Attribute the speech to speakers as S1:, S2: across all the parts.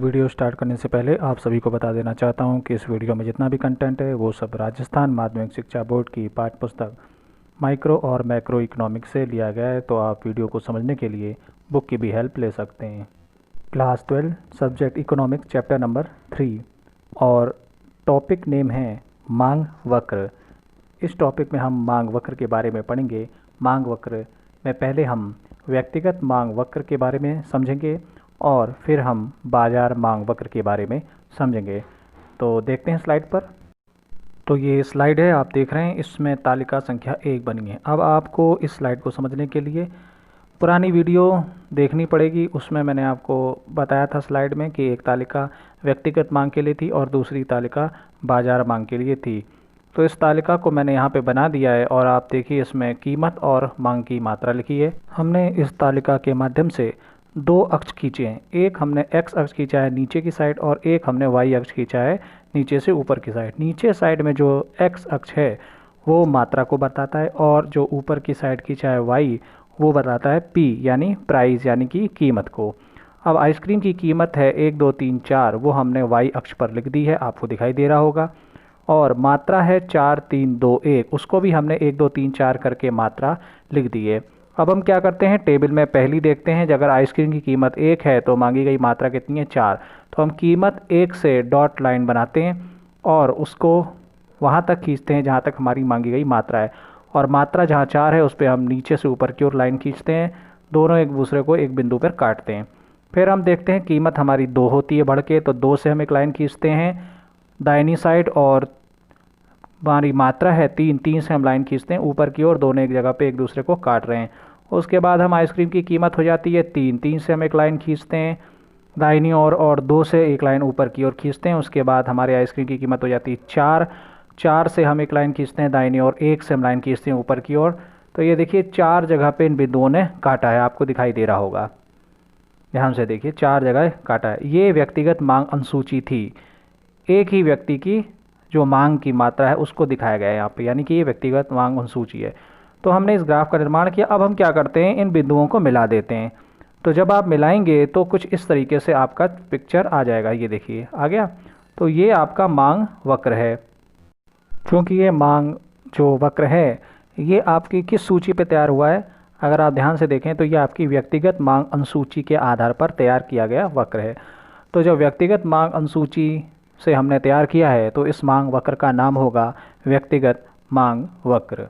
S1: Video start करने से पहले आप सभी को बता देना चाहता हूं कि इस वीडियो में जितना भी कंटेंट है वो सब राजस्थान माध्यमिक शिक्षा बोर्ड की पाठ्य पुस्तक माइक्रो और मैक्रो इकोनॉमिक्स से लिया गया है, तो आप वीडियो को समझने के लिए बुक की भी हेल्प ले सकते हैं। Class 12 subject economics chapter number 3 और टॉपिक नेम है मांग वक्र। इस टॉपिक में हम मांग वक्र के बारे में पढ़ेंगे। मांग वक्र में पहले हम व्यक्तिगत मांग वक्र के बारे में समझेंगे और फिर हम बाजार मांग वक्र के बारे में समझेंगे। तो देखते हैं स्लाइड पर। तो ये स्लाइड है, आप देख रहे हैं, इसमें तालिका संख्या 1 बनी है। अब आपको इस स्लाइड को समझने के लिए पुरानी वीडियो देखनी पड़ेगी। उसमें मैंने आपको बताया था स्लाइड में कि एक तालिका व्यक्तिगत मांग के लिए थी और दूसरी तालिका बाजार मांग के लिए थी। तो इस तालिका को मैंने यहाँ पे बना दिया है और आप देखिए इसमें कीमत और मांग की मात्रा लिखी है। हमने इस तालिका के माध्यम से दो अक्ष खींचे हैं। एक हमने एक्स अक्ष खींचा है नीचे की साइड और एक हमने वाई अक्ष खींचा है नीचे से ऊपर की साइड। नीचे साइड में जो एक्स अक्ष है वो मात्रा को बताता है और जो ऊपर की साइड खींचा है वाई वो बताता है पी यानी प्राइस यानी कि कीमत को। अब आइसक्रीम की कीमत है 1 2 3 4, वो हमने वाई अक्ष पर लिख दी है, आपको दिखाई दे रहा होगा। और मात्रा है 4 3 2 1, उसको भी हमने 1 2 3 4 करके मात्रा लिख दी है। अब हम क्या करते हैं, टेबल में पहली देखते हैं। अगर आइसक्रीम की कीमत 1 है तो मांगी गई मात्रा कितनी है 4, तो हम कीमत 1 से डॉट लाइन बनाते हैं और उसको वहाँ तक खींचते हैं जहाँ तक हमारी मांगी गई मात्रा है। और मात्रा जहाँ 4 है उस पर हम नीचे से ऊपर की ओर लाइन खींचते हैं, दोनों एक दूसरे को एक बिंदु पर काटते हैं। फिर हम देखते हैं कीमत हमारी 2 होती है बढ़ के, तो 2 से हम एक लाइन खींचते हैं दाहिनी साइड और हमारी मात्रा है 3, 3 से हम लाइन खींचते हैं ऊपर की ओर, दोनों एक जगह पे एक दूसरे को काट रहे हैं। उसके बाद हम आइसक्रीम की कीमत हो जाती है 3, 3 से हम एक लाइन खींचते हैं दाहिनी ओर और 2 से एक लाइन ऊपर की ओर खींचते हैं। उसके बाद हमारे आइसक्रीम की कीमत हो जाती है 4, 4 से हम एक लाइन खींचते हैं दाहिनी ओर, 1 से हम लाइन खींचते हैं ऊपर की ओर। तो ये देखिए 4 जगह पे इन बिंदुओं ने काटा है, आपको दिखाई दे रहा होगा। ध्यान से देखिए 4 जगह काटा है। ये व्यक्तिगत मांग अनुसूची थी, एक ही व्यक्ति की जो मांग की मात्रा है उसको दिखाया गया है यहाँ पे, यानी कि ये व्यक्तिगत मांग अनुसूची है। तो हमने इस ग्राफ का निर्माण किया। अब हम क्या करते हैं, इन बिंदुओं को मिला देते हैं। तो जब आप मिलाएंगे तो कुछ इस तरीके से आपका पिक्चर आ जाएगा। ये देखिए आ गया। तो ये आपका मांग वक्र है। क्योंकि ये मांग जो वक्र है ये आपकी किस सूची पे तैयार हुआ है, अगर आप ध्यान से देखें तो ये आपकी व्यक्तिगत मांग अनुसूची के आधार पर तैयार किया गया वक्र है। तो जब व्यक्तिगत मांग अनुसूची से हमने तैयार किया है तो इस मांग वक्र का नाम होगा व्यक्तिगत मांग वक्र।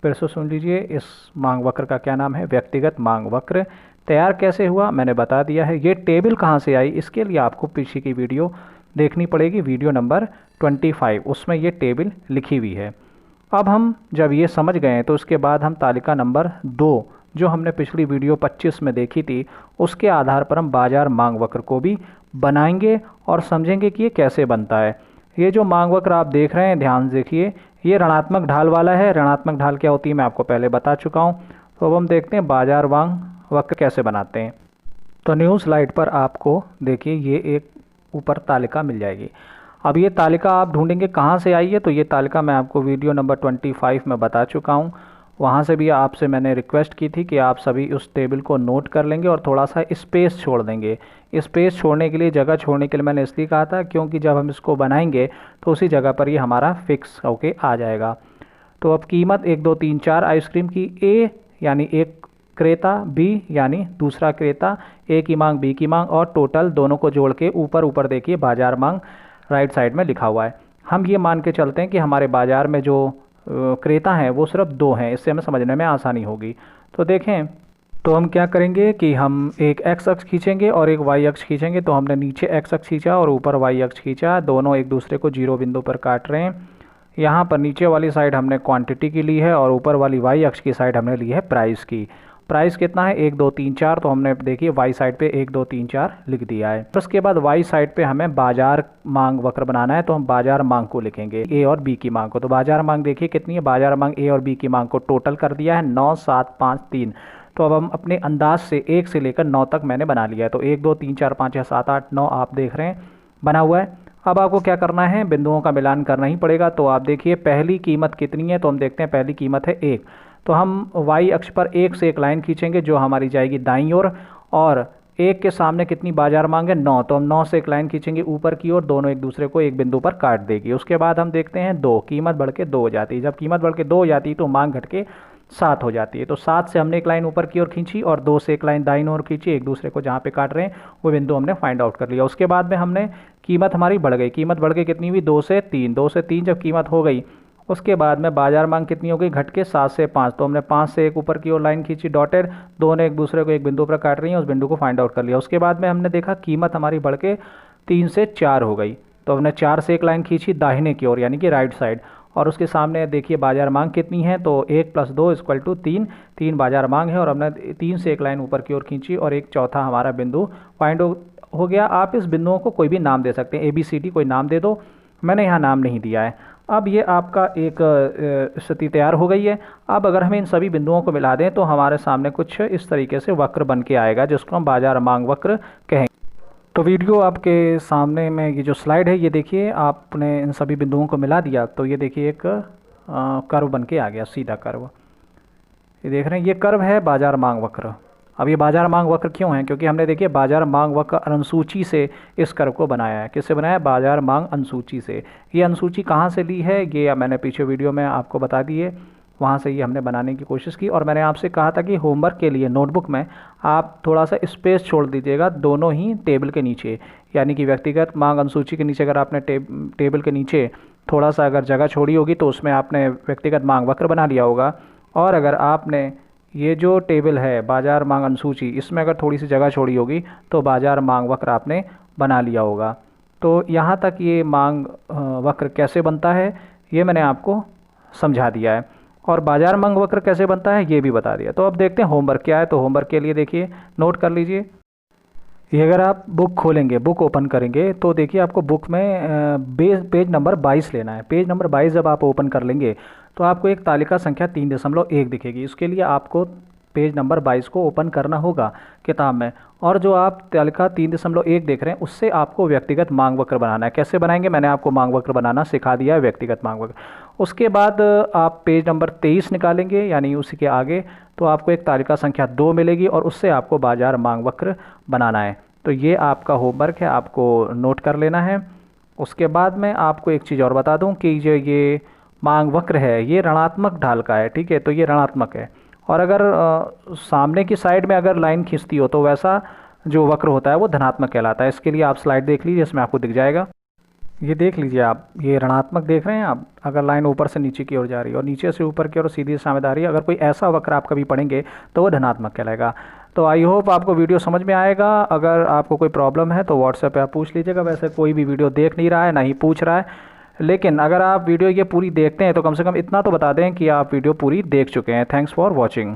S1: फिर से सुन लीजिए, इस मांग वक्र का क्या नाम है, व्यक्तिगत मांग वक्र। तैयार कैसे हुआ मैंने बता दिया है। ये टेबल कहाँ से आई, इसके लिए आपको पीछे की वीडियो देखनी पड़ेगी, वीडियो नंबर 25, उसमें ये टेबल लिखी हुई है। अब हम जब ये समझ गए तो उसके बाद हम तालिका नंबर 2 जो हमने पिछली वीडियो 25 में देखी थी उसके आधार पर हम बाजार मांग वक्र को भी बनाएंगे और समझेंगे कि ये कैसे बनता है। ये जो मांग वक्र आप देख रहे हैं, ध्यान से देखिए, ये ऋणात्मक ढाल वाला है। ऋणात्मक ढाल क्या होती है मैं आपको पहले बता चुका हूँ। तो अब हम देखते हैं बाजार मांग वक्र कैसे बनाते हैं। तो न्यू स्लाइड पर आपको देखिए ये एक ऊपर तालिका मिल जाएगी। अब ये तालिका आप ढूंढेंगे कहाँ से आई है, तो ये तालिका मैं आपको वीडियो नंबर 25 में बता चुका हूँ। वहाँ से भी आपसे मैंने रिक्वेस्ट की थी कि आप सभी उस टेबल को नोट कर लेंगे और थोड़ा सा स्पेस छोड़ देंगे। स्पेस छोड़ने के लिए, जगह छोड़ने के लिए मैंने इसलिए कहा था क्योंकि जब हम इसको बनाएंगे तो उसी जगह पर ये हमारा फिक्स होके आ जाएगा। तो अब कीमत 1 2 3 4 आइसक्रीम की, ए यानी एक क्रेता, बी यानी दूसरा क्रेता, ए की मांग बी की मांग और टोटल दोनों को जोड़ के ऊपर ऊपर देखिए बाजार मांग राइट साइड में लिखा हुआ है। हम ये मान के चलते हैं कि हमारे बाजार में जो क्रेता हैं वो सिर्फ 2 हैं, इससे हमें समझने में आसानी होगी। तो देखें, तो हम क्या करेंगे कि हम एक एक्स अक्ष खींचेंगे और एक वाई अक्ष खींचेंगे। तो हमने नीचे एक्स अक्ष खींचा और ऊपर वाई अक्ष खींचा, दोनों एक दूसरे को 0 बिंदु पर काट रहे हैं। यहाँ पर नीचे वाली साइड हमने क्वांटिटी की ली है और ऊपर वाली वाई अक्ष की साइड हमने ली है प्राइस की। प्राइस कितना है 1 2 3 4, तो हमने देखिए वाई साइड पे 1 2 3 4 लिख दिया है। तो उसके बाद वाई साइड पे हमें बाजार मांग वक्र बनाना है, तो हम बाजार मांग को लिखेंगे, ए और बी की मांग को। तो बाजार मांग देखिए कितनी है, बाजार मांग ए और बी की मांग को टोटल कर दिया है 9 7 5 3। तो अब हम अपने अंदाज से 1 से लेकर 9 तक मैंने बना लिया है। तो 1 2 3 4 5 6 7 8 9 आप देख रहे हैं बना हुआ है। अब आपको क्या करना है, बिंदुओं का मिलान करना ही पड़ेगा। तो आप देखिए पहली कीमत कितनी है, तो हम देखते हैं पहली कीमत है 1। तो हम वाई अक्ष पर 1 से एक लाइन खींचेंगे जो हमारी जाएगी दाईं ओर और 1 के सामने कितनी बाजार मांग है 9, तो हम 9 से एक लाइन खींचेंगे ऊपर की ओर, दोनों एक दूसरे को एक बिंदु पर काट देगी। उसके बाद हम देखते हैं 2, कीमत बढ़ के 2 हो जाती है। जब कीमत बढ़ के 2 हो जाती है तो मांग घट के 7 हो जाती है। तो 7 से हमने एक लाइन ऊपर की ओर खींची और 2 से एक लाइन दाईं ओर खींची, एक दूसरे को जहाँ पे काट रहे हैं वो बिंदु हमने फाइंड आउट कर लिया। उसके बाद में हमने कीमत हमारी बढ़ गई, कीमत बढ़ के कितनी हुई 2 से 3, 2 से 3 जब कीमत हो गई उसके बाद में बाजार मांग कितनी हो गई घट के 7 से 5, तो हमने 5 से एक ऊपर की ओर लाइन खींची डॉटेड, दोनों एक दूसरे को एक बिंदु पर काट रही हैं, उस बिंदु को फाइंड आउट कर लिया। उसके बाद में हमने देखा कीमत हमारी बढ़ के 3 से 4 हो गई, तो हमने 4 से एक लाइन खींची दाहिने की ओर यानी कि राइट साइड, और उसके सामने देखिए बाजार मांग कितनी है, तो 1 + 2 = 3, 3 बाजार मांग है और हमने 3 से एक लाइन ऊपर की ओर खींची और एक चौथा हमारा बिंदु फाइंड हो गया। आप इस बिंदुओं को कोई भी नाम दे सकते हैं, ABCD कोई नाम दे दो, मैंने यहाँ नाम नहीं दिया है। अब ये आपका एक स्थिति तैयार हो गई है। अब अगर हमें इन सभी बिंदुओं को मिला दें तो हमारे सामने कुछ इस तरीके से वक्र बन के आएगा जिसको हम बाजार मांग वक्र कहेंगे। तो वीडियो आपके सामने में ये जो स्लाइड है ये देखिए, आपने इन सभी बिंदुओं को मिला दिया तो ये देखिए एक कर्व बन के आ गया, सीधा कर्व। ये देख रहे हैं ये कर्व है बाजार मांग वक्र। अब ये बाजार मांग वक्र क्यों है, क्योंकि हमने देखिए बाजार मांग वक्र अनुसूची से इस कर्व को बनाया है। किससे बनाया है, बाजार मांग अनुसूची से। ये अनुसूची कहाँ से ली है ये मैंने पीछे वीडियो में आपको बता दी है, वहाँ से ये हमने बनाने की कोशिश की। और मैंने आपसे कहा था कि होमवर्क के लिए नोटबुक में आप थोड़ा सा स्पेस छोड़ दीजिएगा दोनों ही टेबल के नीचे, यानी कि व्यक्तिगत मांग अनुसूची के नीचे अगर आपने टेबल के नीचे थोड़ा सा अगर जगह छोड़ी होगी तो उसमें आपने व्यक्तिगत मांग वक्र बना लिया होगा। और अगर आपने ये जो टेबल है बाजार मांग अनुसूची इसमें अगर थोड़ी सी जगह छोड़ी होगी तो बाजार मांग वक्र आपने बना लिया होगा। तो यहाँ तक ये मांग वक्र कैसे बनता है ये मैंने आपको समझा दिया है, और बाजार मांग वक्र कैसे बनता है ये भी बता दिया। तो अब देखते हैं होमवर्क क्या है। तो होमवर्क के लिए देखिए नोट कर लीजिए, ये अगर आप बुक खोलेंगे, बुक ओपन करेंगे तो देखिए आपको बुक में पेज नंबर 22 लेना है। पेज नंबर 22 जब आप ओपन कर लेंगे तो आपको एक तालिका संख्या 3.1 दिखेगी। उसके लिए आपको पेज नंबर 22 को ओपन करना होगा किताब में, और जो आप तालिका 3.1 देख रहे हैं उससे आपको व्यक्तिगत मांग वक्र बनाना है। कैसे बनाएंगे, मैंने आपको मांग वक्र बनाना सिखा दिया है, व्यक्तिगत मांग वक्र। उसके बाद आप पेज नंबर 23 निकालेंगे यानी उसी के आगे, तो आपको एक तालिका संख्या 2 मिलेगी और उससे आपको बाजार मांग वक्र बनाना है। तो ये आपका होमवर्क है, आपको नोट कर लेना है। उसके बाद मैं आपको एक चीज़ और बता दूं कि जो ये मांग वक्र है ये ऋणात्मक ढाल का है, ठीक है, तो ये ऋणात्मक है। और अगर सामने की साइड में अगर लाइन खींचती हो तो वैसा जो वक्र होता है वो धनात्मक कहलाता है। इसके लिए आप स्लाइड देख लीजिए, इसमें आपको दिख जाएगा। ये देख लीजिए आप, ये ऋणात्मक देख रहे हैं आप, अगर लाइन ऊपर से नीचे की ओर जा रही है और नीचे से ऊपर की ओर सीधी दिशा में आ रही है, अगर कोई ऐसा वक्र आप कभी पढ़ेंगे तो वो धनात्मक कहलाएगा। तो आई होप आपको वीडियो समझ में आएगा। अगर आपको कोई प्रॉब्लम है तो व्हाट्सएप पे आप पूछ लीजिएगा। वैसे कोई भी वीडियो देख नहीं रहा है ना ही पूछ रहा है, लेकिन अगर आप वीडियो ये पूरी देखते हैं तो कम से कम इतना तो बता दें कि आप वीडियो पूरी देख चुके हैं। Thanks for watching.